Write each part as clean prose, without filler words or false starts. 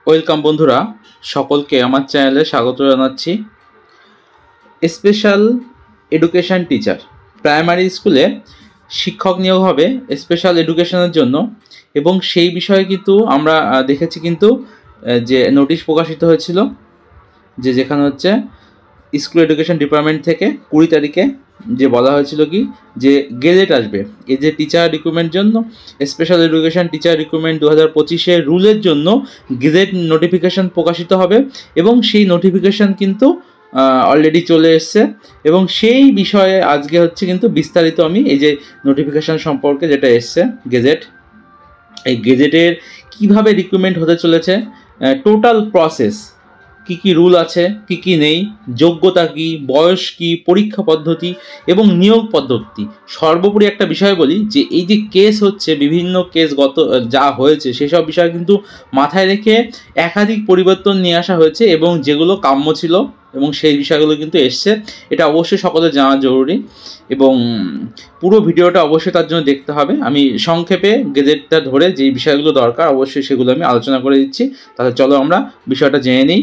Welcome বন্ধুরা, সকলকে আমার চ্যানেলে স্বাগত জানাচ্ছি। স্পেশাল এডুকেশন টিচার, প্রাইমারি স্কুলে শিক্ষক নিয়োগ হবে স্পেশাল এডুকেশনের জন্য, এবং সেই বিষয়ে কিন্তু আমরা দেখেছি কিন্তু যে নোটিশ প্রকাশিত হয়েছিল, যেখানে হচ্ছে স্কুল এডুকেশন ডিপার্টমেন্ট থেকে 20 তারিখে যে বলা হয়েছিল কি যে গেজেট আসবে, এই যে টিচার রিক্রুটমেন্ট জন্য স্পেশাল এডুকেশন টিচার রিক্রুটমেন্ট 2025 রুলের জন্য গেজেট নোটিফিকেশান প্রকাশিত হবে, এবং সেই নোটিফিকেশান কিন্তু অলরেডি চলে এসছে। এবং সেই বিষয়ে আজকে হচ্ছে কিন্তু বিস্তারিত আমি এই যে নোটিফিকেশান সম্পর্কে যেটা এসছে গেজেট, এই গেজেটের কিভাবে রিক্রুটমেন্ট হতে চলেছে, টোটাল প্রসেস, কি কি রুল আছে, কি কি নেই, যোগ্যতা কি, বয়স কি, পরীক্ষা পদ্ধতি এবং নিয়োগ পদ্ধতি। সর্বোপরি একটা বিষয় বলি যে এই যে কেস হচ্ছে, বিভিন্ন কেস গত যা হয়েছে সেসব বিষয় কিন্তু মাথায় রেখে একাধিক পরিবর্তন নিয়ে আসা হয়েছে, এবং যেগুলো কাম্য ছিল এবং সেই বিষয়গুলো কিন্তু এসছে। এটা অবশ্যই সকলের জানা জরুরি, এবং পুরো ভিডিওটা অবশ্যই তার জন্য দেখতে হবে। আমি সংক্ষেপে গেজেটটা ধরে যেই বিষয়গুলো দরকার অবশ্যই সেগুলো আমি আলোচনা করে দিচ্ছি। তাহলে চলো আমরা বিষয়টা জেনে নিই।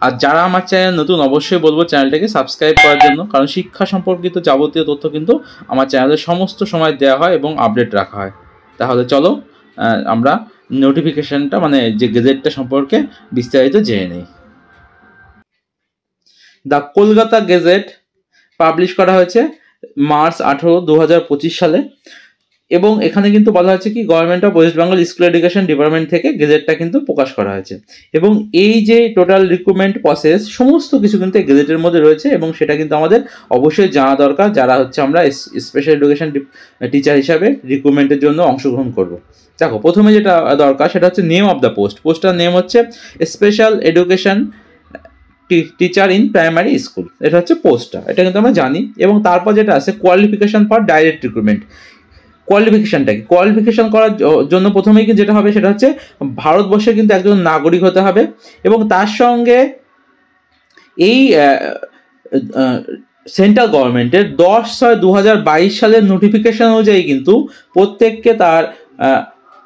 আর যারা আমার চ্যানেল নতুন, অবশ্যই বলবো চ্যানেলটাকে সাবস্ক্রাইব করার জন্য, কারণ শিক্ষা সম্পর্কিত যাবতীয় তথ্য কিন্তু আমার চ্যানেলে সমস্ত সময় দেওয়া হয় এবং আপডেট রাখা হয়। তাহলে চলো আমরা নোটিফিকেশানটা মানে যে গেজেটটা সম্পর্কে বিস্তারিত জেনে নিই। দ্য কলকাতা গেজেট পাবলিশ করা হয়েছে মার্চ 18, 2025 সালে, এবং এখানে কিন্তু বলা হয়েছে কি government of West Bengal school education department থেকে গেজেটটা কিন্তু প্রকাশ করা হয়েছে, এবং এই যে টোটাল রিক্রুটমেন্ট প্রসেস সমস্ত কিছু কিন্তু এই গেজেটের মধ্যে রয়েছে, এবং সেটা কিন্তু আমাদের অবশ্যই জানা দরকার যারা হচ্ছে আমরা স্পেশাল এডুকেশন টিচার হিসাবে রিক্রুটমেন্টের জন্য অংশগ্রহণ করব। দেখো, প্রথমে যেটা দরকার সেটা হচ্ছে নেম অফ দ্য পোস্ট। পোস্টটার নেম হচ্ছে special education teacher in primary school, এটা হচ্ছে পোস্টটা, এটা কিন্তু আমরা জানি। এবং তারপর যেটা আছে কোয়ালিফিকেশন ফর ডাইরেক্ট রিক্রুটমেন্ট। কোয়ালিফিকেশানটা কি? কোয়ালিফিকেশান করার জন্য প্রথমেই কিন্তু যেটা হবে সেটা হচ্ছে ভারতবর্ষে কিন্তু একজন নাগরিক হতে হবে, এবং তার সঙ্গে এই সেন্ট্রাল গভর্নমেন্টের 10/6/2022 সালের নোটিফিকেশান অনুযায়ী কিন্তু প্রত্যেককে তার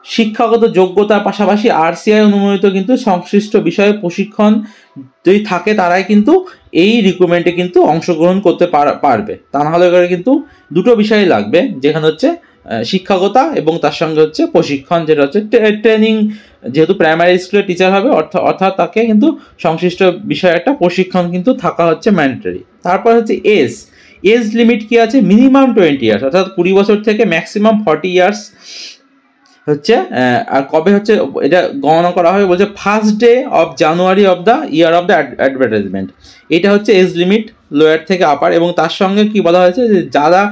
শিক্ষাগত যোগ্যতার পাশাপাশি RCI অনুমোদিত কিন্তু সংশ্লিষ্ট বিষয়ে প্রশিক্ষণ যদি থাকে তারাই কিন্তু এই রিক্রুটমেন্টে কিন্তু অংশগ্রহণ করতে পারবে। তা না হলে কিন্তু দুটো বিষয়ই লাগবে, যেখানে হচ্ছে শিক্ষাগতা এবং তার সঙ্গে হচ্ছে প্রশিক্ষণ, যেটা হচ্ছে ট্রেনিং। যেহেতু প্রাইমারি স্কুলের টিচার হবে অর্থাৎ তাকে কিন্তু সংশ্লিষ্ট বিষয়ে একটা প্রশিক্ষণ কিন্তু থাকা হচ্ছে ম্যান্ডেটরি। তারপর হচ্ছে এজ লিমিট কি আছে? মিনিমাম 20 ইয়ার্স, অর্থাৎ 20 বছর থেকে ম্যাক্সিমাম 40 ইয়ার্স হচ্ছে। আর কবে হচ্ছে এটা গণনা করা হবে বলছে first day of January of the year of the advertisement. এটা হচ্ছে এজ লিমিট লোয়ার থেকে আপার, এবং তার সঙ্গে কি বলা হয়েছে যে যারা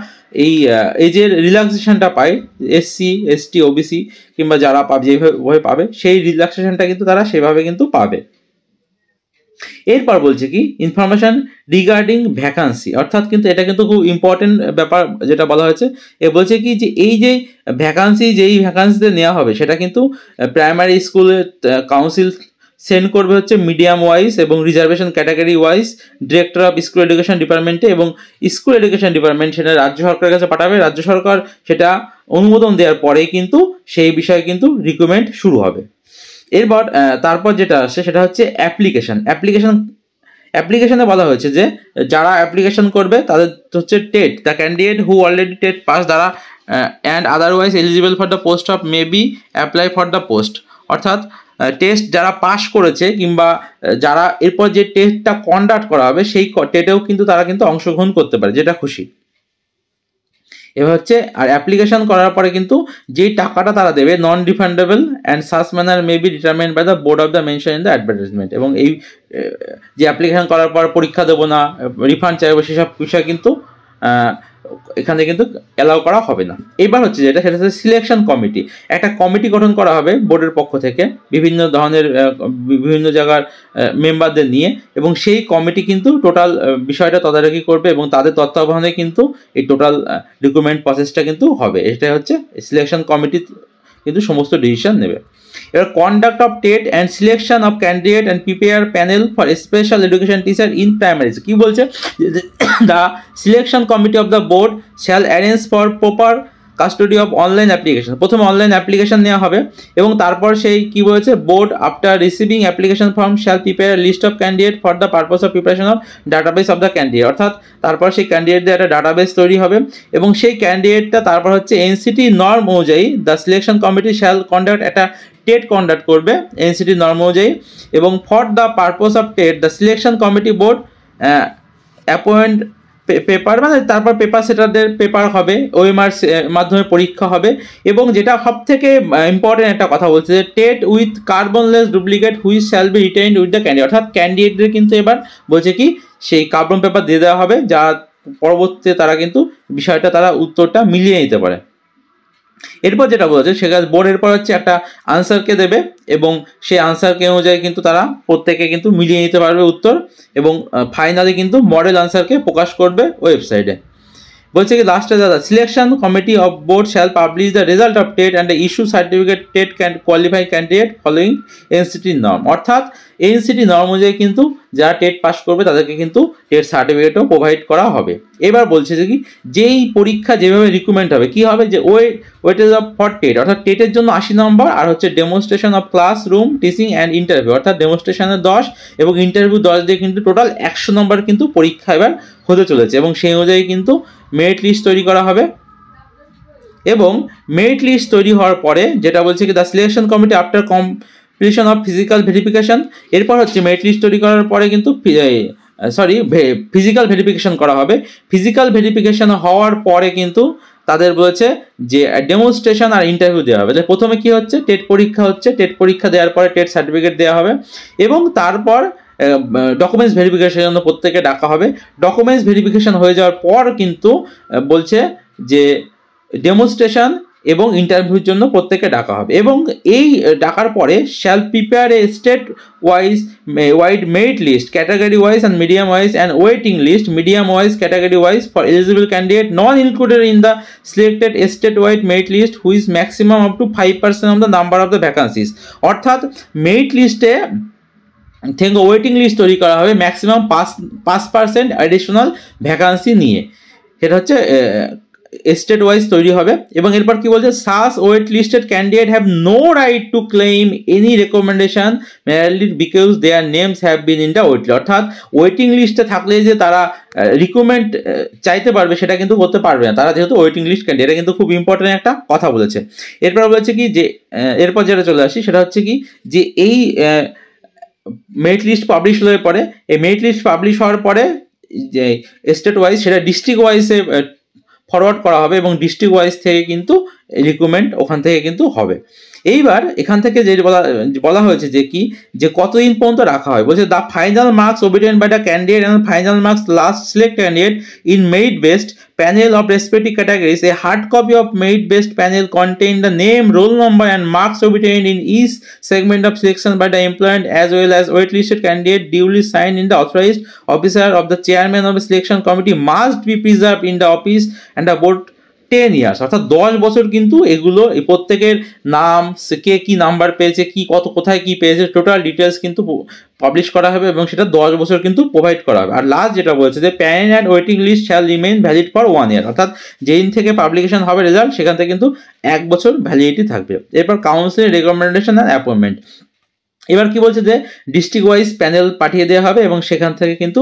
এই যে রিল্যাক্সেশনটা পায় SC ST OBC কিংবা যারা যেভাবে পাবে সেই রিল্যাক্সেশনটা কিন্তু তারা সেভাবে কিন্তু পাবে। এরপর বলছে কি ইনফরমেশন রিগার্ডিং ভ্যাকান্সি, অর্থাৎ কিন্তু এটা কিন্তু খুব ইম্পর্টেন্ট ব্যাপার যেটা বলা হয়েছে। এ বলছে কি যে এই যে যেই ভ্যাকান্সিতে নেওয়া হবে সেটা কিন্তু প্রাইমারি স্কুলের কাউন্সিল সেন্ড করবে হচ্ছে মিডিয়াম ওয়াইজ এবং reservation category wise director of school education ডিপার্টমেন্টে, এবং স্কুল এডুকেশন ডিপার্টমেন্ট সেটা রাজ্য সরকারের কাছে পাঠাবে। রাজ্য সরকার সেটা অনুমোদন দেওয়ার পরেই কিন্তু সেই বিষয়ে কিন্তু রিক্রুটমেন্ট শুরু হবে। এরপর তারপর যেটা আসছে সেটা হচ্ছে অ্যাপ্লিকেশনে বলা হয়েছে যে যারা অ্যাপ্লিকেশন করবে তাদের হচ্ছে TET, the candidate who already TET pass দ্বারা and otherwise eligible for the post of may be apply for the post, অর্থাৎ টেস্ট যারা পাস করেছে কিংবা যারা এরপর যে টেস্টটা কন্ডাক্ট করা হবে সেই টেটেও কিন্তু তারা কিন্তু অংশগ্রহণ করতে পারে, যেটা খুশি। এবার হচ্ছে আর অ্যাপ্লিকেশন করার পরে কিন্তু যেই টাকাটা তারা দেবে non refundable and such manner may be determined by the board of the mention in the advertisement, এবং এই যে অ্যাপ্লিকেশন করার পর পরীক্ষা দেবো না, রিফান্ড চাইবো, সেসব বিষয় কিন্তু এখানে কিন্তু অ্যালাউ করা হবে না। এবার হচ্ছে সেটা হচ্ছে সিলেকশন কমিটি। একটা কমিটি গঠন করা হবে বোর্ডের পক্ষ থেকে বিভিন্ন ধরনের বিভিন্ন জায়গার মেম্বারদের নিয়ে, এবং সেই কমিটি কিন্তু টোটাল বিষয়টা তদারকি করবে এবং তাদের তত্ত্বাবধানে কিন্তু এই টোটাল রিক্রুটমেন্ট প্রসেসটা কিন্তু হবে। এটা হচ্ছে সিলেকশন কমিটি কিন্তু সমস্ত ডিসিশন নেবে। এবার conduct of TET and selection of candidate and prepare panel for special education teacher in primary. কি বলছে? The selection committee of the board shall arrange for proper custody of online application, প্রথমে online application নেওয়া হবে এবং তারপর সেই কি বলেছে, board after receiving application form shall prepare list of candidate for the purpose of preparation of database of the candidate, অর্থাৎ তারপর সেই ক্যান্ডিডেটদের একটা ডাটাবেস তৈরি হবে এবং সেই ক্যান্ডিডেটটা তারপর হচ্ছে এনসিটি নর্ম অনুযায়ী the selection committee shall conduct একটা টেট কন্ডাক্ট করবে এনসিটি নর্ম অনুযায়ী, এবং for the purpose of TET the selection committee board appoint paper, মানে তারপর পেপার সেটারদের পেপার হবে, ওএমআর মাধ্যমে পরীক্ষা হবে। এবং যেটা সব থেকে ইম্পর্টেন্ট একটা কথা বলছে যে TET with carbonless duplicate which shall be retained with the candidate, অর্থাৎ ক্যান্ডিডেটদের কিন্তু এবার বলছে কি সেই কার্বন পেপার দিয়ে দেওয়া হবে, যা পরবর্তীতে তারা কিন্তু বিষয়টা তারা উত্তরটা মিলিয়ে নিতে পারে। এরপর যেটা বলেছে সেখানে বোর্ডের পর হচ্ছে একটা আনসারকে দেবে এবং সেই আনসারকে অনুযায়ী কিন্তু তারা প্রত্যেকে কিন্তু মিলিয়ে নিতে পারবে উত্তর, এবং ফাইনালি কিন্তু মডেল আনসারকে প্রকাশ করবে ওয়েবসাইটে। বলছে কি লাস্টে দাদা selection committee of board shall publish the result of TET and issue certificate TET can qualify candidate following NCT norm, অর্থাৎ এনসিটি নর্ম অনুযায়ী কিন্তু যারা টেট পাস করবে তাদেরকে কিন্তু টেট সার্টিফিকেটও প্রোভাইড করা হবে। এবার বলছে যে কি যেই পরীক্ষা যেভাবে রিক্রুটমেন্ট হবে কি হবে, যে ওয়েটেজ অফ ফর টেট, অর্থাৎ টেটের জন্য 80 নম্বর, আর হচ্ছে demonstration of classroom teaching and interview, অর্থাৎ ডেমনস্ট্রেশনে 10 এবং ইন্টারভিউ 10 দিয়ে কিন্তু টোটাল 100 নম্বর কিন্তু পরীক্ষা এবার হতে চলেছে, এবং সেই অনুযায়ী কিন্তু মেরিট লিস্ট তৈরি করা হবে। এবং মেরিট লিস্ট তৈরি হওয়ার পরে যেটা বলছে কি the selection committee after completion of physical verification, এরপর হচ্ছে মেরিট লিস্ট তৈরি করার পরে কিন্তু ফিজিক্যাল ভেরিফিকেশন করা হবে। ফিজিক্যাল ভেরিফিকেশন হওয়ার পরে কিন্তু তাদের বলেছে যে ডেমনস্ট্রেশন আর ইন্টারভিউ দেওয়া হবে। প্রথমে কি হচ্ছে টেট পরীক্ষা হচ্ছে, টেট পরীক্ষা দেওয়ার পরে টেট সার্টিফিকেট দেওয়া হবে এবং তারপর ডকুমেন্টস ভেরিফিকেশনের জন্য প্রত্যেকে ডাকা হবে। ডকুমেন্টস ভেরিফিকেশন হয়ে যাওয়ার পর কিন্তু বলছে যে ডেমনস্ট্রেশন এবং ইন্টারভিউর জন্য প্রত্যেকে ডাকা হবে, এবং এই ডাকার পরে shall prepare a state wide merit list category wise and medium wise and waiting list medium wise category wise for eligible candidate non included in the selected state wide merit list whose maximum up to 5% of the number of the vacancies, অর্থাৎ merit লিস্টে থেকে waiting list তৈরি করা হবে maximum 5% additional vacancy নিয়ে, সেটা হচ্ছে state wise তৈরি হবে। এবং এরপর কি বলছে such wait listed candidate have no right to claim any recommendation merely because their names have been in the wait list, অর্থাৎ ওয়েটিং লিস্টে থাকলে যে তারা রিক্রুটমেন্ট চাইতে পারবে সেটা কিন্তু করতে পারবে না তারা, যেহেতু ওয়েটিং লিস্ট ক্যান্ডিডেট, এটা কিন্তু খুব ইম্পর্টেন্ট একটা কথা বলেছে। এরপর বলেছে কি যে এরপর যেটা চলে আসি সেটা হচ্ছে কি যে এই মেরিট লিস্ট পাবলিশ হয়ে পরে, এই মেরিট লিস্ট পাবলিশ হওয়ার পরে যে স্টেট ওয়াইজ সেটা ডিস্ট্রিক্ট ওয়াইজে ফরওয়ার্ড করা হবে এবং ডিস্ট্রিক্ট ওয়াইজ থেকে কিন্তু রিক্রুটমেন্ট ওখান থেকে কিন্তু হবে। এইবার এখান থেকে যে বলা হয়েছে যে কি যে কতদিন পর্যন্ত রাখা হয়, বলছে the final marks obtained by the candidate and final marks last select candidate in merit based panel of respective categories. A hard copy of merit based panel contain the name, roll number and marks obtained in each segment of selection by the employee as well as waitlisted candidate duly signed in the authorized officer of the chairman of the selection committee must be preserved in the office and the board 10 years, অর্থাৎ 10 বছর কিন্তু এগুলো প্রত্যেকের নাম, কে কি number পেয়েছে, কি কত কোথায় কি পেয়েছে, টোটাল ডিটেলস কিন্তু পাবলিশ করা হবে এবং সেটা 10 বছর কিন্তু প্রোভাইড করা হবে। আর লাস্ট যেটা বলছে যে panel and waiting list shall remain valid for 1 year, অর্থাৎ যেদিন থেকে পাবলিকেশন হবে রেজাল্ট সেখান থেকে কিন্তু 1 বছর ভ্যালিডিটি থাকবে। এরপর কাউন্সিল রেকমেন্ডেশন অ্যান্ড অ্যাপয়েন্টমেন্ট, এবার কি বলছে যে ডিস্ট্রিক্ট ওয়াইজ প্যানেল পাঠিয়ে দেওয়া হবে এবং সেখান থেকে কিন্তু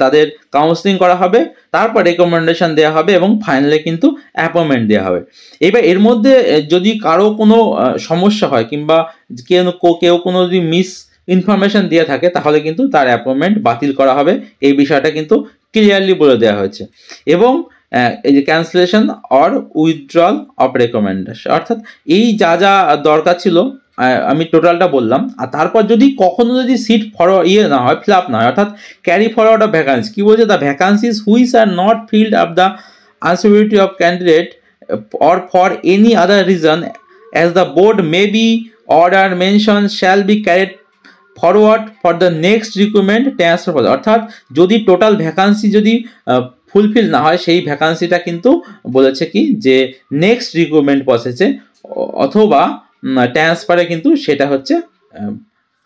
তাদের কাউন্সিলিং করা হবে, তারপর রেকমেন্ডেশন দেওয়া হবে এবং ফাইনালে কিন্তু অ্যাপয়েন্টমেন্ট দেওয়া হবে। এবার এর মধ্যে যদি কারো কোনো সমস্যা হয় কিংবা কেউ কোনো যদি মিস ইনফরমেশন দিয়ে থাকে তাহলে কিন্তু তার অ্যাপয়েন্টমেন্ট বাতিল করা হবে, এই বিষয়টা কিন্তু ক্লিয়ারলি বলে দেওয়া হয়েছে। এবং এই যে cancellation or withdrawal of recommendation, অর্থাৎ এই যা যা দরকার ছিল আমি টোটালটা বললাম। আর তারপর যদি কখনো যদি সিট না হয়, ফিল আপ না হয়, অর্থাৎ ক্যারি ফরওয়ার্ড অফ ভ্যাকান্সি, কি বলছে the vacancies which are not filled up the unsuitability of candidate or for any other reason as the board may be order mention shall be carried forward for the next recruitment transfer, অর্থাৎ যদি total vacancy যদি fulfil না হয় সেই ভ্যাকান্সিটা কিন্তু বলেছে কি যে নেক্সট রিক্রুটমেন্ট প্রসেসে অথবা ট্রান্সফারে কিন্তু সেটা হচ্ছে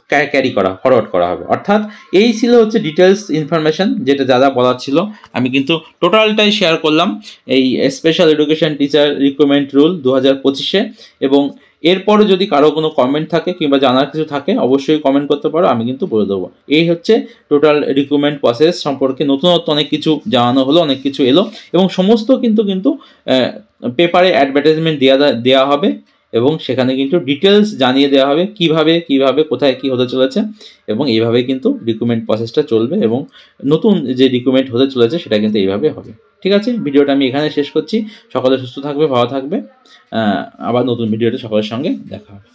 ক্যারি করা ফরওয়ার্ড করা হবে। অর্থাৎ এই ছিল হচ্ছে ডিটেলস ইনফরমেশন, যেটা যা বলার ছিল আমি কিন্তু টোটালটাই শেয়ার করলাম এই special education teacher recruitment rule 2025-এ। এবং এরপরে যদি কারো কোনো কমেন্ট থাকে কিংবা জানার কিছু থাকে অবশ্যই কমেন্ট করতে পারো, আমি কিন্তু বলে দেবো। এই হচ্ছে টোটাল রিক্রুটমেন্ট প্রসেস সম্পর্কে নতুনত্ব অনেক কিছু জানানো হলো, অনেক কিছু এলো, এবং সমস্ত কিন্তু পেপারে অ্যাডভার্টাইজমেন্ট দেওয়া হবে, এবং সেখানে কিন্তু ডিটেলস জানিয়ে দেওয়া হবে কিভাবে কোথায় কি হতে চলেছে, এবং এইভাবে কিন্তু রিক্রুটমেন্ট প্রসেসটা চলবে, এবং নতুন যে রিক্রুটমেন্ট হতে চলেছে সেটা কিন্তু এইভাবে হবে। ঠিক আছে, ভিডিওটা আমি এখানে শেষ করছি। সকলে সুস্থ থাকবে, ভালো থাকবে। আবার নতুন ভিডিওতে সকলের সঙ্গে দেখা হবে।